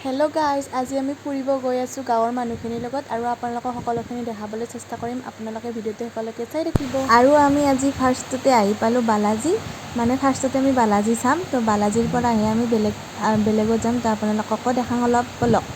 Hello' guys, আজি আমি ফুৰিব গৈ আছোঁ গাঁৱৰ মানুহখিনিৰ লগত আৰু আপোনালোকক সকলোখিনি দেখাবলৈ চেষ্টা কৰিম। আপোনালোকে ভিডিঅ'টো শেষলৈকে চাই থাকিব। আৰু আমি আজি ফাৰ্ষ্টতে আহি পালোঁ বালাজী, মানে ফাৰ্ষ্টতে আমি বালাজী চাম। তো বালাজীৰ পৰা আহি আমি বেলেগত যাম। তো আপোনালোককো দেখাম অলপ বলক।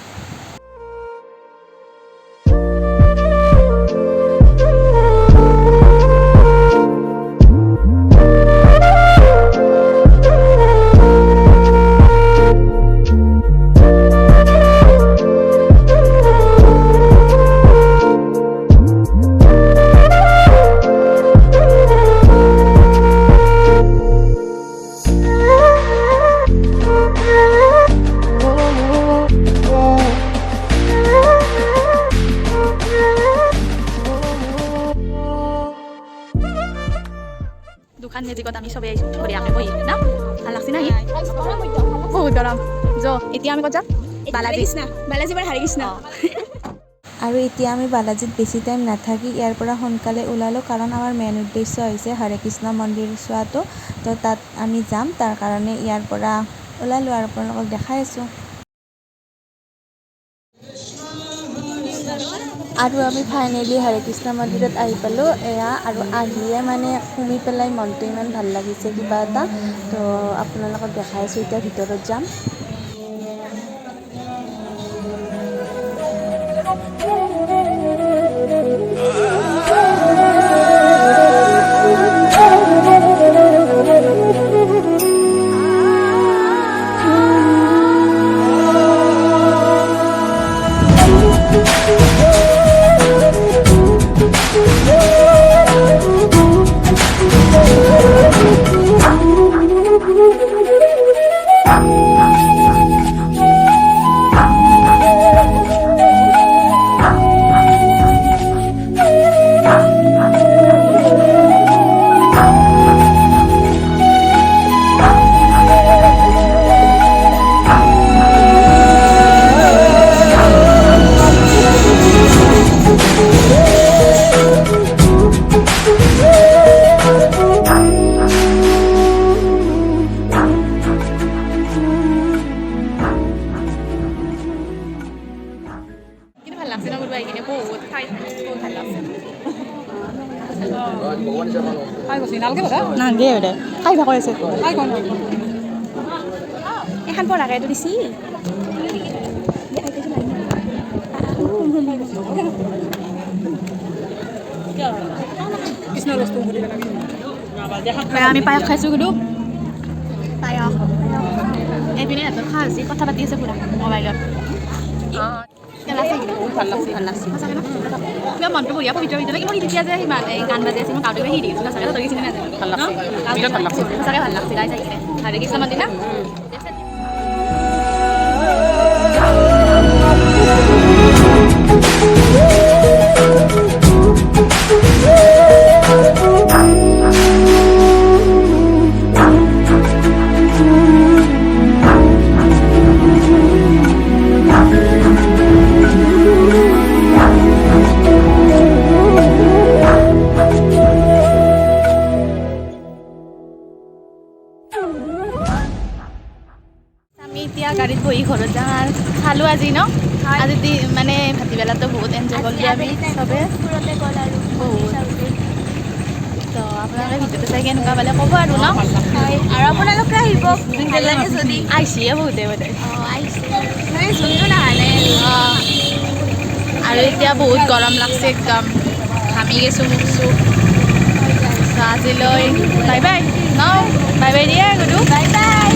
দোকান মেজিকত আমি সবে ধুনীয়াকৈ বহি না ভাল লাগছে না বহুত গৰম এতিয়া আমি ক'ত যাম বালাজী পৰা হৰে কৃষ্ণ আৰু এতিয়া আমি বালাজীত বেছি টাইম নাথাকি ইয়াৰ পৰা সোনকালে ওলালোঁ, কাৰণ আমাৰ মেইন উদ্দেশ্য হৈছে হৰে কৃষ্ণ মন্দিৰ চোৱাটো। তো তাত আমি যাম, তাৰ কাৰণে ইয়াৰ পৰা ওলালোঁ আৰু আপোনালোকক দেখাই আছোঁ। আৰু আমি ফাইনেলি হৰে কৃষ্ণ মন্দিৰত আহি পালোঁ এয়া, আৰু আহিয়ে মানে শুমি পেলাই মনটো ইমান ভাল লাগিছে কিবা এটা। তো আপোনালোকক দেখাই আছোঁ, এতিয়া ভিতৰত যাম। নাগে দে খাই ভাগ আছে এখন পঢ়াকে এইটো দিছি আমি পায়স খাইছোঁ কিন্তু পায়স এইপিনে সিহঁতৰ খা হৈছে কথা পাতি আছে পুৰা মোবাইলত। কিবা মনটো বঢ়িয়া পবিত্ৰ ভিতৰত মই তেতিয়া যে সিমান গান বাজি আছিল মই গাঁৱতে সি দিছোঁ সঁচাকৈ তই গৈছিলি নাজানো সঁচাকৈ ভাল লাগছে গাই চাই কিনে হৰে কৃষ্ণ মন্দিৰ না। আমি এতিয়া গাড়ীত বহি ঘৰত যাম আৰু খালোঁ আজি ন আজি মানে ভাটিবেলাটো বহুত এনজয় কৰিলোঁ আমি চবে বহুত। তো আপোনালোকে ভিডিঅ'টো চাই কেনেকুৱা পালে ক'ব আৰু ন আৰু আপোনালোকে আহিব যদি আহিছিয়ে বহুতে বোধে আৰু এতিয়া বহুত গৰম লাগছে একদম ঘামি গৈছোঁ মুখ চুখ। তো আজিলৈ বাই বাই ন বাই বাই দিয়ে গধূ বাই বাই।